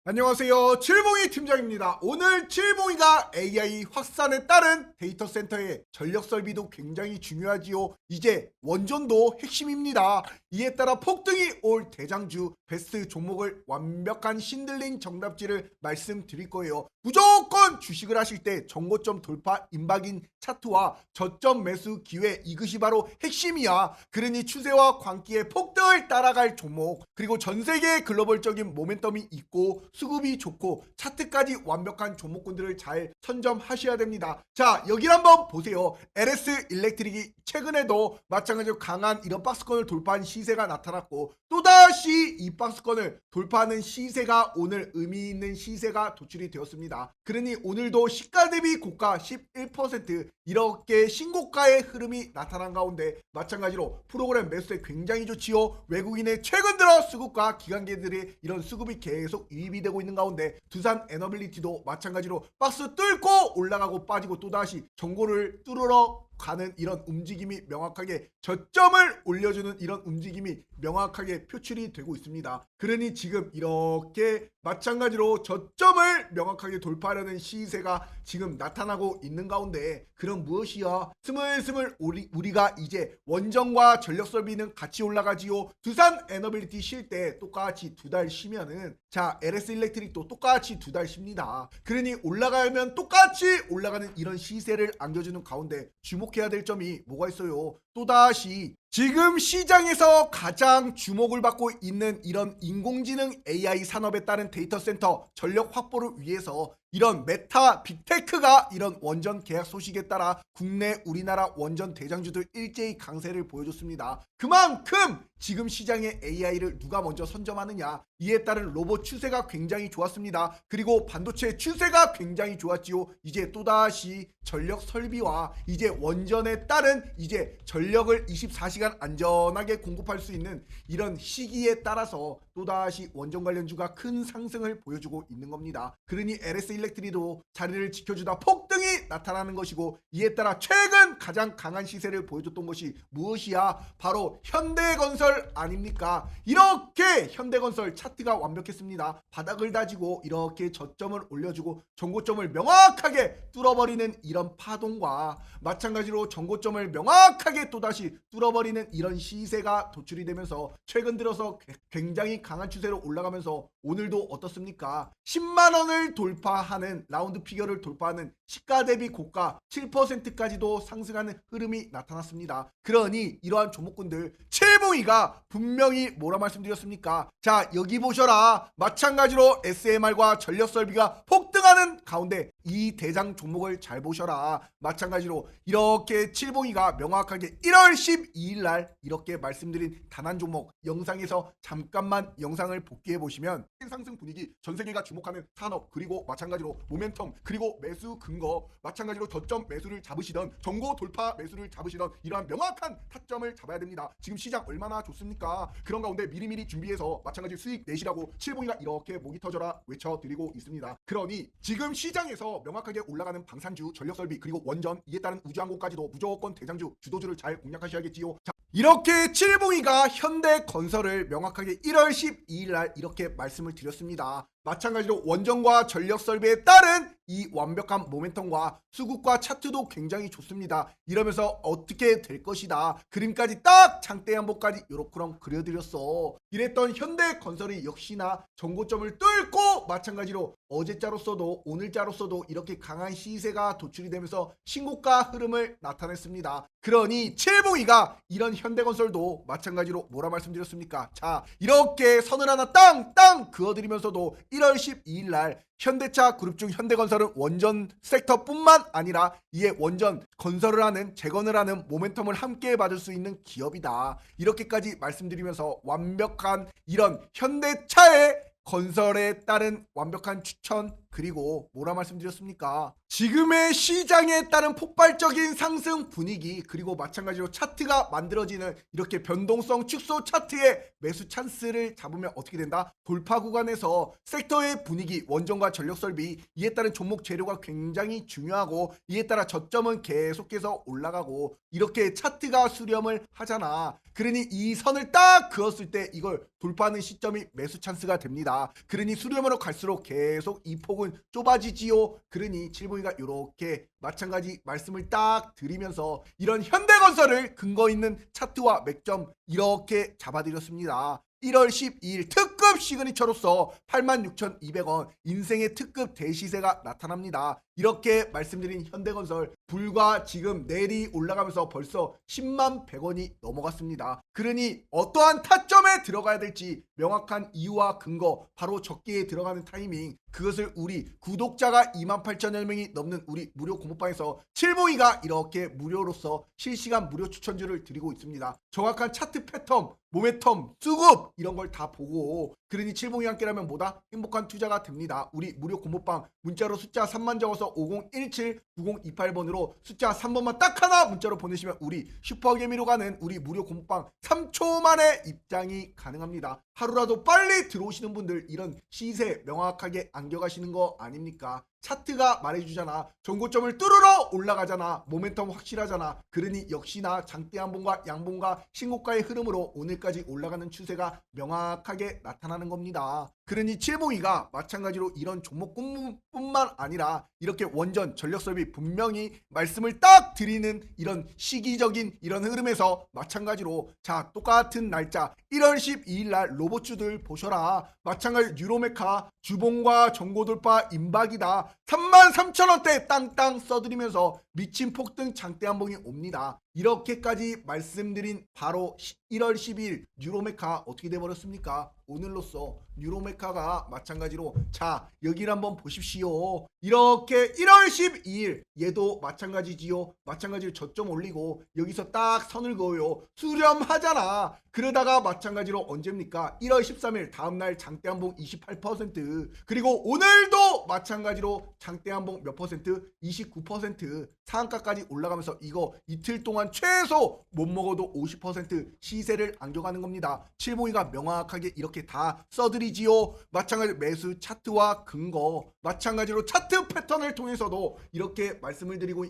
안녕하세요. 칠봉이 팀장입니다. 오늘 칠봉이가 AI 확산에 따른 데이터 센터의 전력 설비도 굉장히 중요하지요. 이제 원전도 핵심입니다. 이에 따라 폭등이 올 대장주 베스트 종목을 완벽한 신들린 정답지를 말씀드릴 거예요. 무조건 주식을 하실 때 정고점 돌파 임박인 차트와 저점 매수 기회, 이것이 바로 핵심이야. 그러니 추세와 광기의 폭등을 따라갈 종목, 그리고 전 세계의 글로벌적인 모멘텀이 있고 수급이 좋고 차트까지 완벽한 종목군들을 잘 선점하셔야 됩니다. 자, 여기 한번 보세요. LS 일렉트릭이 최근에도 마찬가지로 강한 이런 박스권을 돌파한 시세가 나타났고, 또다시 이 박스권을 돌파하는 시세가 오늘 의미 있는 시세가 도출이 되었습니다. 그러니 오늘도 시가 대비 고가 11% 이렇게 신고가의 흐름이 나타난 가운데, 마찬가지로 프로그램 매수에 굉장히 좋지요. 외국인의 최근 들어 수급과 기관계들의 이런 수급이 계속 유입이 되고 있는 가운데, 두산 에너빌리티도 마찬가지로 박스 뚫고 올라가고 빠지고 또다시 정고를 뚫으러 가는 이런 움직임이 명확하게, 저점을 올려주는 이런 움직임이 명확하게 표출이 되고 있습니다. 그러니 지금 이렇게 마찬가지로 저점을 명확하게 돌파하려는 시세가 지금 나타나고 있는 가운데, 그럼 무엇이야? 스물스물 우리가 이제 원전과 전력 설비는 같이 올라가지요. 두산 에너빌리티 쉴 때 똑같이 두 달 쉬면은, 자, LS 일렉트릭도 똑같이 두 달 쉽니다. 그러니 올라가면 똑같이 올라가는 이런 시세를 안겨주는 가운데 주목해야 될 점이 뭐가 있어요? 또다시 지금 시장에서 가장 주목을 받고 있는 이런 인공지능 AI 산업에 따른 데이터 센터 전력 확보를 위해서 이런 메타 빅테크가 이런 원전 계약 소식에 따라 국내 우리나라 원전 대장주들 일제히 강세를 보여줬습니다. 그만큼 지금 시장에 AI를 누가 먼저 선점하느냐, 이에 따른 로봇 추세가 굉장히 좋았습니다. 그리고 반도체 추세가 굉장히 좋았지요. 이제 또다시 전력 설비와 이제 원전에 따른 이제 전력을 24시간 안전하게 공급할 수 있는 이런 시기에 따라서 또다시 원전 관련주가 큰 상승을 보여주고 있는 겁니다. 그러니 LS 일렉트리도 자리를 지켜주다 폭등이 나타나는 것이고, 이에 따라 최근 가장 강한 시세를 보여줬던 것이 무엇이야? 바로 현대건설 아닙니까? 이렇게 현대건설 차트가 완벽했습니다. 바닥을 다지고 이렇게 저점을 올려주고 정고점을 명확하게 뚫어버리는 이런 파동과 마찬가지로 정고점을 명확하게 또다시 뚫어버리는 이런 시세가 도출이 되면서 최근 들어서 굉장히 강한 추세로 올라가면서 오늘도 어떻습니까? 10만원을 돌파하는 라운드 피겨를 돌파하는 시가 대비 고가 7%까지도 상승하는 흐름이 나타났습니다. 그러니 이러한 종목군들 칠봉이가 분명히 뭐라 말씀드렸습니까? 자, 여기 보셔라. 마찬가지로 SMR과 전력설비가 폭등하는 가운데 이 대장 종목을 잘 보셔라. 마찬가지로 이렇게 칠봉이가 명확하게 1월 12일 날 이렇게 말씀드린 단한 종목 영상에서 잠깐만 영상을 복귀해 보시면 상승 분위기, 전 세계가 주목하는 산업, 그리고 마찬가지로 모멘텀, 그리고 매수 근거, 마찬가지로 저점 매수를 잡으시던 정고 돌파 매수를 잡으시던 이러한 명확한 타점을 잡아야 됩니다. 지금 시장 얼마나 좋습니까? 그런 가운데 미리미리 준비해서 마찬가지 수익 내시라고 칠봉이가 이렇게 목이 터져라 외쳐드리고 있습니다. 그러니 지금 시장에서 명확하게 올라가는 방산주, 전력설비, 그리고 원전, 이에 따른 우주항공까지도 무조건 대장주, 주도주를 잘 공략하셔야겠지요. 자, 이렇게 칠봉이가 현대건설을 명확하게 1월 12일 날 이렇게 말씀을 드렸습니다. 마찬가지로 원전과 전력 설비에 따른 이 완벽한 모멘텀과 수급과 차트도 굉장히 좋습니다. 이러면서 어떻게 될 것이다, 그림까지 딱 장대 한복까지 요렇게랑 그려드렸어. 이랬던 현대건설이 역시나 정고점을 뚫고 마찬가지로 어제자로서도 오늘자로서도 이렇게 강한 시세가 도출이 되면서 신고가 흐름을 나타냈습니다. 그러니 칠봉이가 이런 현대건설도 마찬가지로 뭐라 말씀드렸습니까? 자, 이렇게 선을 하나 땅땅 그어드리면서도 1월 12일 날 현대차 그룹 중 현대건설은 원전 섹터뿐만 아니라 이에 원전 건설을 하는, 재건을 하는 모멘텀을 함께 받을 수 있는 기업이다. 이렇게까지 말씀드리면서 완벽한 이런 현대차의 건설에 따른 완벽한 추천, 그리고 뭐라 말씀드렸습니까? 지금의 시장에 따른 폭발적인 상승 분위기, 그리고 마찬가지로 차트가 만들어지는 이렇게 변동성 축소 차트의 매수 찬스를 잡으면 어떻게 된다? 돌파 구간에서 섹터의 분위기, 원전과 전력 설비, 이에 따른 종목 재료가 굉장히 중요하고, 이에 따라 저점은 계속해서 올라가고, 이렇게 차트가 수렴을 하잖아. 그러니 이 선을 딱 그었을 때 이걸 돌파하는 시점이 매수 찬스가 됩니다. 그러니 수렴으로 갈수록 계속 이 폭은 좁아지지요. 그러니 칠봉이가 이렇게 마찬가지 말씀을 딱 드리면서 이런 현대건설을 근거 있는 차트와 맥점 이렇게 잡아드렸습니다. 1월 12일 특급 시그니처로서 86,200원 인생의 특급 대시세가 나타납니다. 이렇게 말씀드린 현대건설 불과 지금 내리 올라가면서 벌써 10만 100원이 넘어갔습니다. 그러니 어떠한 타점에 들어가야 될지 명확한 이유와 근거, 바로 적기에 들어가는 타이밍, 그것을 우리 구독자가 28,000여 명이 넘는 우리 무료 공모방에서 칠봉이가 이렇게 무료로서 실시간 무료 추천주를 드리고 있습니다. 정확한 차트 패턴, 모멘텀, 수급 이런 걸 다 보고, 그러니 칠봉이 함께라면 뭐다? 행복한 투자가 됩니다. 우리 무료 공모방 문자로 숫자 3만 적어서 5017-9028번으로 숫자 3번만 딱 하나 문자로 보내시면 우리 슈퍼개미로 가는 우리 무료 공모방 3초 만에 입장이 가능합니다. 하루라도 빨리 들어오시는 분들 이런 시세 명확하게 안겨가시는 거 아닙니까? 차트가 말해주잖아. 전고점을 뚫으러 올라가잖아. 모멘텀 확실하잖아. 그러니 역시나 장대 한봉과 양봉과 신고가의 흐름으로 오늘까지 올라가는 추세가 명확하게 나타나는 겁니다. 그러니 칠봉이가 마찬가지로 이런 종목뿐만 아니라 이렇게 원전 전력 설비 분명히 말씀을 딱 드리는 이런 시기적인 이런 흐름에서 마찬가지로 자 똑같은 날짜 1월 12일 날 로봇주들 보셔라. 마찬가지 뉴로메카 주봉과 전고돌파 임박이다. 33,000원대 땅땅 써드리면서 미친 폭등 장대 한봉이 옵니다. 이렇게까지 말씀드린 바로 1월 12일 뉴로메카 어떻게 돼버렸습니까? 오늘로써 뉴로메카가 마찬가지로 자 여기를 한번 보십시오. 이렇게 1월 12일 얘도 마찬가지지요. 마찬가지로 저점 올리고 여기서 딱 선을 그어요. 수렴하잖아. 그러다가 마찬가지로 언제입니까? 1월 13일 다음날 장대 한봉 28%, 그리고 오늘도 마찬가지로 장대 한봉 몇 퍼센트? 29% 상한가까지 올라가면서 이거 이틀 동안 최소 못 먹어도 50% 시세를 안겨가는 겁니다. 칠봉이가 명확하게 이렇게 다 써드리지요. 마찬가지로 매수 차트와 근거, 마찬가지로 차트 패턴을 통해서도 이렇게 말씀을 드리고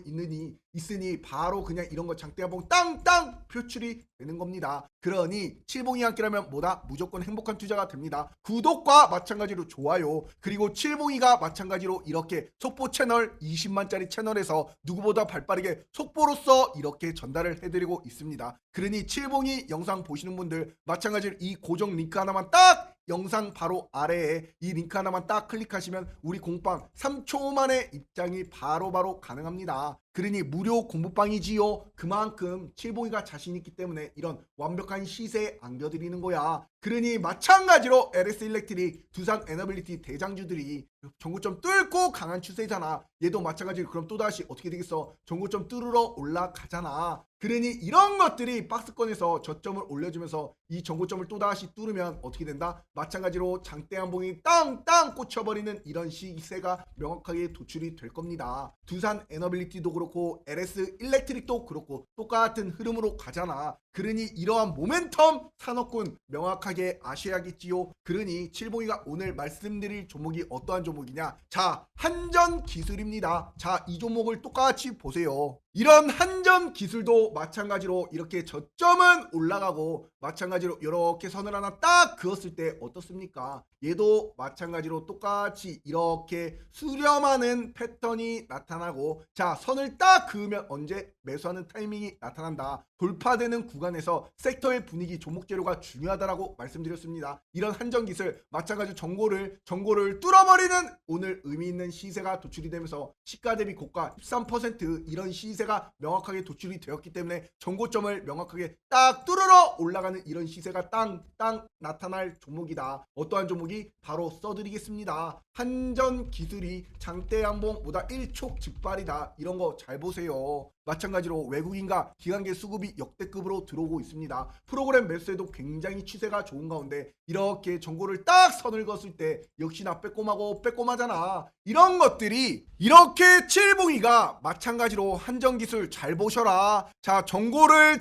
있으니 바로 그냥 이런 거 장대 한봉 땅땅 표출이 되는 겁니다. 그러니 칠봉이 함께라면 뭐다? 무조건 행복한 투자가 됩니다. 구독과 마찬가지로 좋아요, 그리고 칠봉이가 마찬가지로 이렇게 속보 채널 20만짜리 채널에서 누구보다 발빠르게 속보로서 이렇게 전달을 해드리고 있습니다. 그러니 칠봉이 영상 보시는 분들 마찬가지로 이 고정 링크 하나만 딱 영상 바로 아래에 이 링크 하나만 딱 클릭하시면 우리 공방 3초 만에 입장이 바로바로 가능합니다. 그러니 무료 공부방이지요. 그만큼 칠봉이가 자신있기 때문에 이런 완벽한 시세에 안겨드리는 거야. 그러니 마찬가지로 LS 일렉트릭, 두산 에너빌리티 대장주들이 전고점 뚫고 강한 추세잖아. 얘도 마찬가지로 그럼 또다시 어떻게 되겠어? 전고점 뚫으러 올라가잖아. 그러니 이런 것들이 박스권에서 저점을 올려주면서 이 전고점을 또다시 뚫으면 어떻게 된다? 마찬가지로 장대 한봉이 땅땅 꽂혀버리는 이런 시세가 명확하게 도출이 될 겁니다. 두산 에너빌리티도 그렇고 LS 일렉트릭도 그렇고 똑같은 흐름으로 가잖아. 그러니 이러한 모멘텀 산업군 명확하게 아셔야겠지요. 그러니 칠봉이가 오늘 말씀드릴 종목이 어떠한 종목이냐? 자, 한전 기술입니다. 자, 이 종목을 똑같이 보세요. 이런 한전 기술도 마찬가지로 이렇게 저점은 올라가고 마찬가지로 이렇게 선을 하나 딱 그었을 때 어떻습니까? 얘도 마찬가지로 똑같이 이렇게 수렴하는 패턴이 나타나고, 자 선을 딱 그으면 언제 매수하는 타이밍이 나타난다. 돌파되는 구간에서 섹터의 분위기, 종목 재료가 중요하다라고 말씀드렸습니다. 이런 한전 기술 마찬가지로 정고를 뚫어버리는 오늘 의미 있는 시세가 도출이 되면서 시가 대비 고가 13% 이런 시세가 명확하게 도출이 되었기 때문에 정고점을 명확하게 딱 뚫으러 올라가는 이런 시세가 땅땅 나타날 종목이다. 어떠한 종목이? 바로 써드리겠습니다. 한전 기술이 장대 양봉보다 일촉즉발이다. 이런 거 잘 보세요. 마찬가지로 외국인과 기관계 수급이 역대급으로 들어오고 있습니다. 프로그램 매수에도 굉장히 추세가 좋은 가운데 이렇게 정보를 딱 선을 그었을 때 역시나 빼꼼하고 빼꼼하잖아. 이런 것들이 이렇게 칠봉이가 마찬가지로 한정기술 잘 보셔라. 자, 정보를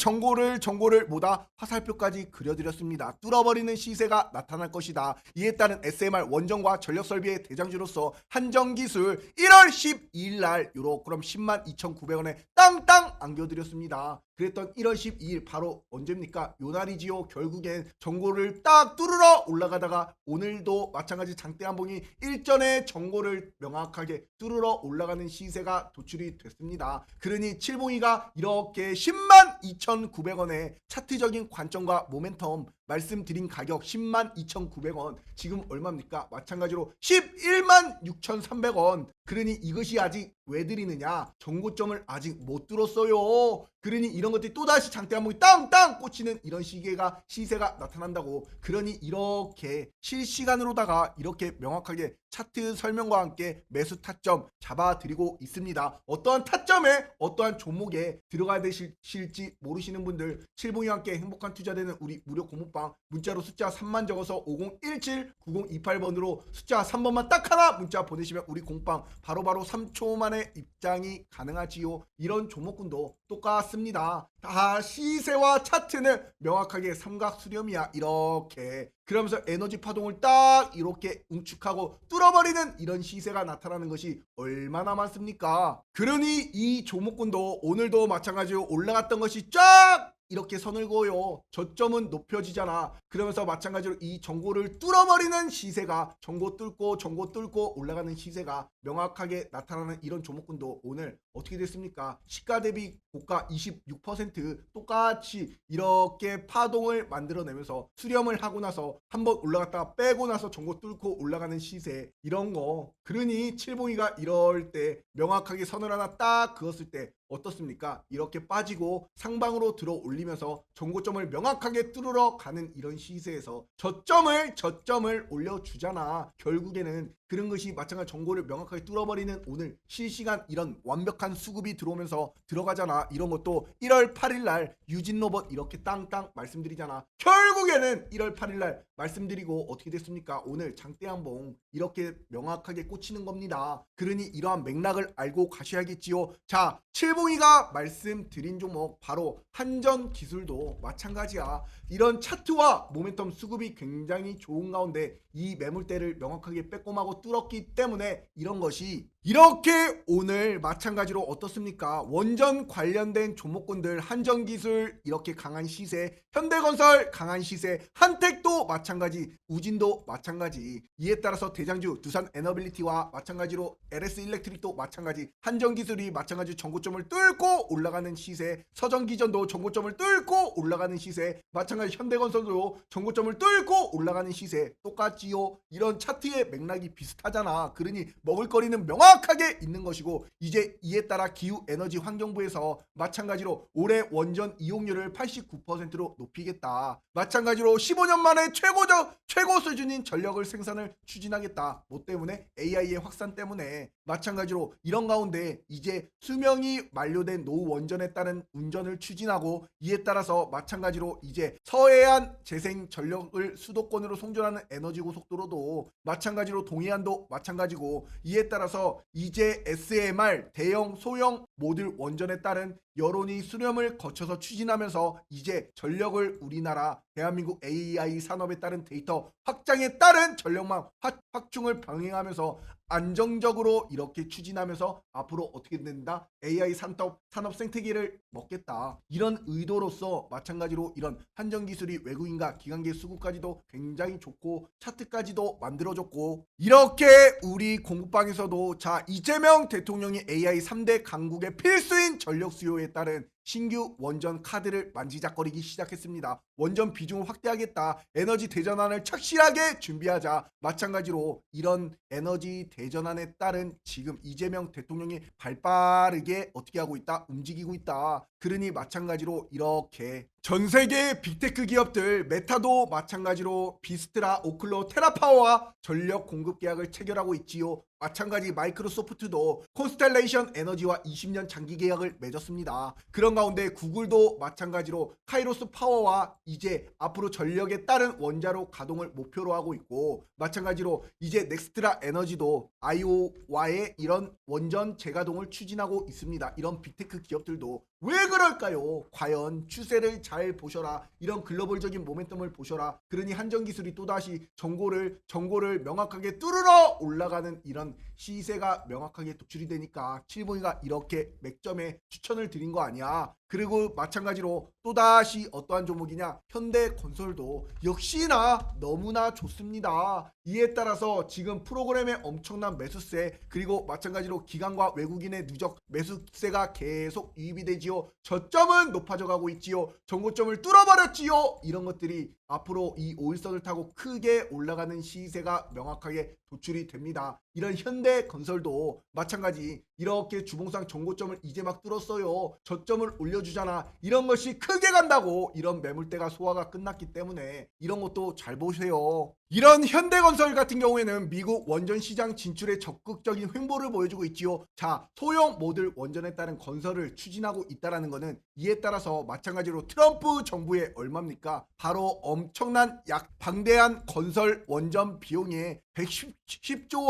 뭐다 화살표까지 그려드렸습니다. 뚫어버리는 시세가 나타날 것이다. 이에 따른 SMR 원전과 전력설비의 대장주로서 한정기술 1월 12일 날 요렇게 그럼 102,900원에 땅땅 안겨드렸습니다. 그랬던 1월 12일 바로 언제입니까? 요날이지요. 결국엔 정고를 딱 뚫으러 올라가다가 오늘도 마찬가지 장대 한봉이 일전에 정고를 명확하게 뚫으러 올라가는 시세가 도출이 됐습니다. 그러니 칠봉이가 이렇게 102,900원에 차트적인 관점과 모멘텀 말씀드린 가격 102,900원 지금 얼마입니까? 마찬가지로 116,300원. 그러니 이것이 아직 왜 드리느냐? 정고점을 아직 못 뚫었어요. 그러니 이런 것들이 또다시 장대 한봉이 땅땅 꽂히는 이런 시세가 나타난다고. 그러니 이렇게 실시간으로다가 이렇게 명확하게 차트 설명과 함께 매수 타점 잡아드리고 있습니다. 어떠한 타점에 어떠한 종목에 들어가야 되실지 모르시는 분들 칠봉이와 함께 행복한 투자되는 우리 무료 공모방 문자로 숫자 3만 적어서 5017-9028번으로 숫자 3번만 딱 하나 문자 보내시면 우리 공방 바로바로 3초 만에 입장이 가능하지요. 이런 종목군도 똑같습니다. 다 시세와 차트는 명확하게 삼각 수렴이야. 이렇게 그러면서 에너지 파동을 딱 이렇게 응축하고 뚫어버리는 이런 시세가 나타나는 것이 얼마나 많습니까? 그러니 이 종목군도 오늘도 마찬가지로 올라갔던 것이 쫙 이렇게 선을 그어요. 저점은 높여지잖아. 그러면서 마찬가지로 이 정고를 뚫어버리는 시세가 정고 뚫고 올라가는 시세가 명확하게 나타나는 이런 종목군도 오늘 어떻게 됐습니까? 시가 대비 고가 26% 똑같이 이렇게 파동을 만들어내면서 수렴을 하고 나서 한번 올라갔다가 빼고 나서 정고 뚫고 올라가는 시세 이런 거. 그러니 칠봉이가 이럴 때 명확하게 선을 하나 딱 그었을 때 어떻습니까? 이렇게 빠지고 상방으로 들어 올리면서 정고점을 명확하게 뚫으러 가는 이런 시세에서 저점을 올려주잖아. 결국에는 그런 것이 마찬가지 정고를 명확하게 뚫어버리는 오늘 실시간 이런 완벽한 수급이 들어오면서 들어가잖아. 이런 것도 1월 8일 날 유진 로봇 이렇게 땅땅 말씀드리잖아. 결국에는 1월 8일 날 말씀드리고 어떻게 됐습니까? 오늘 장대 한봉 이렇게 명확하게 꽂히는 겁니다. 그러니 이러한 맥락을 알고 가셔야겠지요. 자, 칠봉이가 말씀드린 종목 바로 한전기술도 마찬가지야. 이런 차트와 모멘텀 수급이 굉장히 좋은 가운데 이 매물대를 명확하게 빼꼼하고 뚫었기 때문에 이런 것이 이렇게 오늘 마찬가지로 어떻습니까? 원전 관련된 종목군들 한전기술 이렇게 강한 시세, 현대건설 강한 시세, 한택도 마찬가지, 우진도 마찬가지. 이에 따라서 대장주 두산 에너빌리티와 마찬가지로 LS 일렉트릭도 마찬가지, 한전기술이 마찬가지 정고점을 뚫고 올라가는 시세, 서전기전도 정고점을 뚫고 올라가는 시세, 마찬가지 현대건설도 정고점을 뚫고 올라가는 시세 똑같지요. 이런 차트의 맥락이 비슷하잖아. 그러니 먹을거리는 명확하게 있는 것이고 이제 이에 따라 기후에너지 환경부에서 마찬가지로 올해 원전 이용률을 89%로 높이겠다. 마찬가지로 15년 만에 최고 수준인 전력을 생산을 추진하겠다. 뭐 때문에? AI의 확산 때문에. 마찬가지로 이런 가운데 이제 수명이 만료된 노후 원전에 따른 운전을 추진하고 이에 따라서 마찬가지로 이제 서해안 재생 전력을 수도권으로 송전하는 에너지 고속도로도 마찬가지로 동해안도 마찬가지고 이에 따라서 이제 SMR 대형 소형 모듈 원전에 따른 여론이 수렴을 거쳐서 추진하면서 이제 전력을 우리나라 대한민국 AI 산업에 따른 데이터 확장에 따른 전력망 확충을 병행하면서 안정적으로 이렇게 추진하면서 앞으로 어떻게 된다? AI 산업 생태계를 먹겠다. 이런 의도로서 마찬가지로 이런 한전기술이 외국인과 기관계 수급까지도 굉장히 좋고 차트까지도 만들어줬고 이렇게 우리 공부방에서도 자 이재명 대통령이 AI 3대 강국의 필수인 전력 수요에 따른 신규 원전 카드를 만지작거리기 시작했습니다. 원전 비중을 확대하겠다. 에너지 대전환을 착실하게 준비하자. 마찬가지로 이런 에너지 대전환에 따른 지금 이재명 대통령이 발빠르게 어떻게 하고 있다? 움직이고 있다. 그러니 마찬가지로 이렇게 전 세계 빅테크 기업들 메타도 마찬가지로 비스트라, 오클로, 테라파워와 전력 공급 계약을 체결하고 있지요. 마찬가지 마이크로소프트도 콘스텔레이션 에너지와 20년 장기 계약을 맺었습니다. 그런 가운데 구글도 마찬가지로 카이로스 파워와 이제 앞으로 전력에 따른 원자로 가동을 목표로 하고 있고, 마찬가지로 이제 넥스트라 에너지도 아이오와의 이런 원전 재가동을 추진하고 있습니다. 이런 빅테크 기업들도 왜 그럴까요? 과연 추세를 잘 보셔라. 이런 글로벌적인 모멘텀을 보셔라. 그러니 한전기술이 또다시 정고를 명확하게 뚫으러 올라가는 이런 시세가 명확하게 도출이 되니까 칠봉이가 이렇게 맥점에 추천을 드린 거 아니야. 그리고 마찬가지로 또다시 어떠한 종목이냐, 현대건설도 역시나 너무나 좋습니다. 이에 따라서 지금 프로그램의 엄청난 매수세, 그리고 마찬가지로 기관과 외국인의 누적 매수세가 계속 유입이 되지요. 저점은 높아져 가고 있지요. 정고점을 뚫어버렸지요. 이런 것들이 앞으로 이 5일선을 타고 크게 올라가는 시세가 명확하게 도출이 됩니다. 이런 현대건설도 마찬가지 이렇게 주봉상 정고점을 이제 막 뚫었어요. 저점을 올려주잖아. 이런 것이 크게 간다고. 이런 매물대가 소화가 끝났기 때문에 이런 것도 잘 보세요. 이런 현대건설 같은 경우에는 미국 원전 시장 진출에 적극적인 횡보를 보여주고 있지요. 자, 소형 모듈 원전에 따른 건설을 추진하고 있다라는 것은 이에 따라서 마찬가지로 트럼프 정부의 얼마입니까? 바로 엄청난 방대한 건설 원전 비용에 110조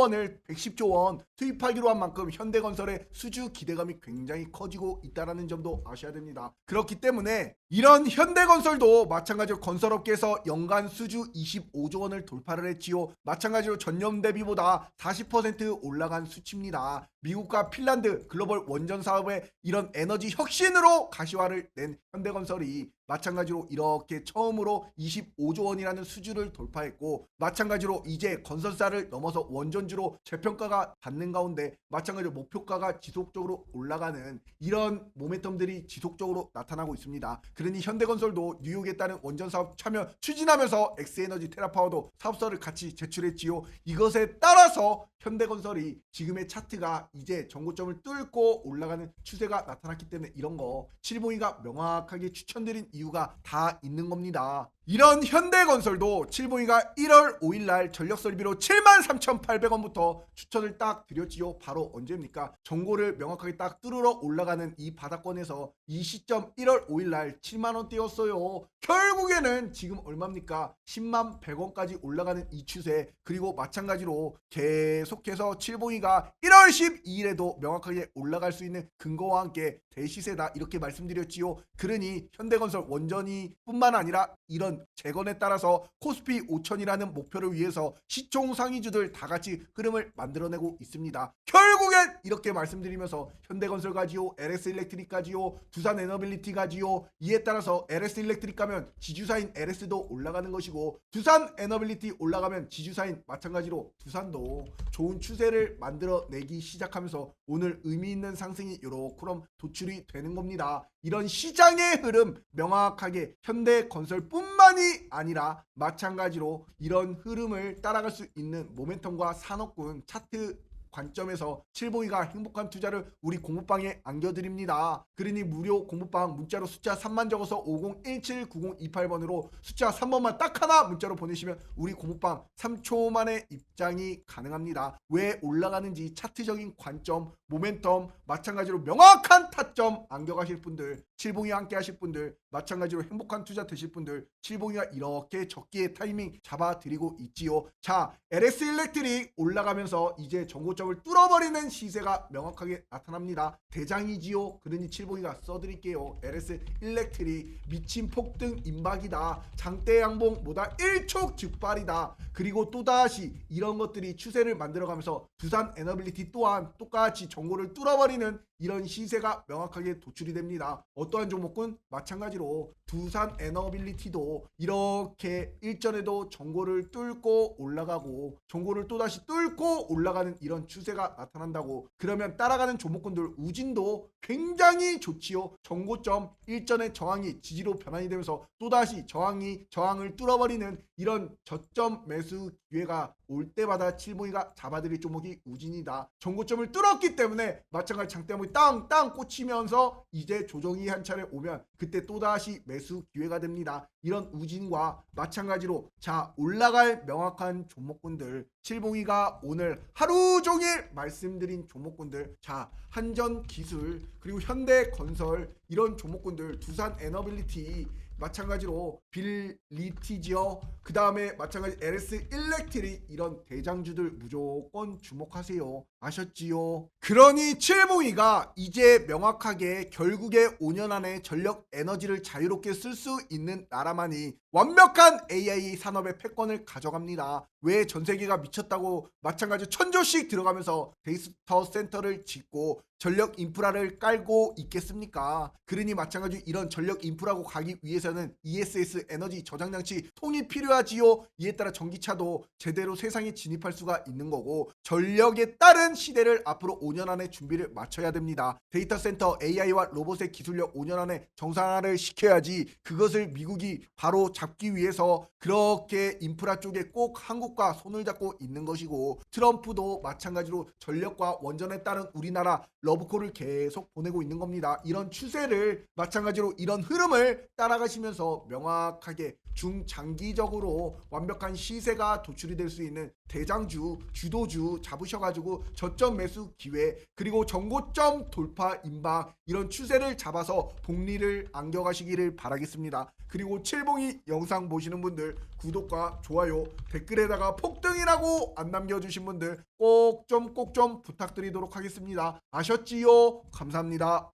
원 투입하기로 한 만큼 현대건설의 수주 기대감이 굉장히 커지고 있다는 점도 아셔야 됩니다. 그렇기 때문에 이런 현대건설도 마찬가지로 건설업계에서 연간 수주 25조 원을 돌파를 했지요. 마찬가지로 전년 대비보다 40% 올라간 수치입니다. 미국과 핀란드 글로벌 원전 사업의 이런 에너지 혁신으로 가시화를 낸 현대건설이 마찬가지로 이렇게 처음으로 25조 원이라는 수주를 돌파했고, 마찬가지로 이제 건설사를 넘어서 원전주로 재평가가 받는 가운데 마찬가지로 목표가가 지속적으로 올라가는 이런 모멘텀들이 지속적으로 나타나고 있습니다. 그러니 현대건설도 뉴욕에 따른 원전 사업 참여 추진하면서 엑스에너지 테라파워도 사업서를 같이 제출했지요. 이것에 따라서 현대건설이 지금의 차트가 이제 정고점을 뚫고 올라가는 추세가 나타났기 때문에 이런 거 칠봉이가 명확하게 추천드린 이유가 다 있는 겁니다. 이런 현대건설도 칠봉이가 1월 5일날 전력설비로 73,800원부터 추천을 딱 드렸지요. 바로 언제입니까? 정고를 명확하게 딱 뚫으러 올라가는 이 바닥권에서 이 시점 1월 5일날 7만원대였어요. 결국에는 지금 얼마입니까? 10만 100원까지 올라가는 이 추세, 그리고 마찬가지로 계속해서 칠봉이가 1월 12일에도 명확하게 올라갈 수 있는 근거와 함께 대시세다 이렇게 말씀드렸지요. 그러니 현대건설 원전이 뿐만 아니라 이런 재건에 따라서 코스피 5천이라는 목표를 위해서 시총 상위주들 다 같이 흐름을 만들어내고 있습니다. 결국엔 이렇게 말씀드리면서 현대건설 가지요, LS일렉트릭 가지요, 두산에너빌리티 가지요. 이에 따라서 LS일렉트릭 가면 지주사인 LS도 올라가는 것이고, 두산에너빌리티 올라가면 지주사인 마찬가지로 두산도 좋은 추세를 만들어내기 시작하면서 오늘 의미 있는 상승이 요렇게럼 도출이 되는 겁니다. 이런 시장의 흐름 명확하게 현대건설뿐만이 아니라 마찬가지로 이런 흐름을 따라갈 수 있는 모멘텀과 산업군 차트 관점에서 칠봉이가 행복한 투자를 우리 공부방에 안겨드립니다. 그러니 무료 공부방 문자로 숫자 3만 적어서 50179028번으로 숫자 3번만 딱 하나 문자로 보내시면 우리 공부방 3초 만에 입장이 가능합니다. 왜 올라가는지 차트적인 관점, 모멘텀, 마찬가지로 명확한 타점 안겨가실 분들, 칠봉이와 함께 하실 분들, 마찬가지로 행복한 투자 되실 분들, 칠봉이가 이렇게 적기의 타이밍 잡아드리고 있지요. 자, LS일렉트릭 올라가면서 이제 정고점을 뚫어버리는 시세가 명확하게 나타납니다. 대장이지요. 그러니 칠봉이가 써드릴게요. LS일렉트릭 미친 폭등 임박이다. 장대 양봉보다 일촉즉발이다. 그리고 또다시 이런 것들이 추세를 만들어가면서 두산에너빌리티 또한 똑같이 정고를 뚫어버리는 이런 시세가 명확하게 도출이 됩니다. 어떠한 종목군 마찬가지로 두산에너빌리티도 이렇게 일전에도 정고를 뚫고 올라가고 정고를 또다시 뚫고 올라가는 이런 추세가 나타난다고. 그러면 따라가는 종목군들 우진도 굉장히 좋지요. 정고점 일전의 저항이 지지로 변환이 되면서 또다시 저항을 뚫어버리는 이런 저점 매수 기회가 올 때마다 칠봉이가 잡아들일 종목이 우진이다. 정고점을 뚫었기 때문에 마찬가지 장대목이 땅땅 꽂히면서 이제 조정이 한 차례 오면 그때 또다시 매수 기회가 됩니다. 이런 우진과 마찬가지로 자 올라갈 명확한 종목군들 칠봉이가 오늘 하루 종일 말씀드린 종목군들 자 한전기술 그리고 현대건설 이런 종목군들 두산에너빌리티 마찬가지로 빌리티지어 그 다음에 마찬가지 LS 일렉트릭 이런 대장주들 무조건 주목하세요. 아셨지요? 그러니 칠봉이가 이제 명확하게 결국에 5년 안에 전력 에너지를 자유롭게 쓸 수 있는 나라만이 완벽한 AI 산업의 패권을 가져갑니다. 왜 전세계가 미쳤다고 마찬가지 천조씩 들어가면서 데이터 센터를 짓고 전력 인프라를 깔고 있겠습니까? 그러니 마찬가지 이런 전력 인프라고 가기 위해서는 ESS 에너지 저장 장치 통이 필요하지요. 이에 따라 전기차도 제대로 세상에 진입할 수가 있는 거고 전력에 따른 시대를 앞으로 5년 안에 준비를 마쳐야 됩니다. 데이터 센터 AI와 로봇의 기술력 5년 안에 정상화를 시켜야지 그것을 미국이 바로 잡기 위해서 그렇게 인프라 쪽에 꼭 한국과 손을 잡고 있는 것이고 트럼프도 마찬가지로 전력과 원전에 따른 우리나라 러브콜을 계속 보내고 있는 겁니다. 이런 추세를 마찬가지로 이런 흐름을 따라가시면서 명확하게 중장기적으로 완벽한 시세가 도출이 될 수 있는 대장주, 주도주 잡으셔가지고 저점 매수 기회 그리고 정고점 돌파 임박 이런 추세를 잡아서 복리를 안겨가시기를 바라겠습니다. 그리고 칠봉이 영상 보시는 분들 구독과 좋아요 댓글에다가 폭등이라고 안 남겨주신 분들 꼭 좀 부탁드리도록 하겠습니다. 아셨지요? 감사합니다.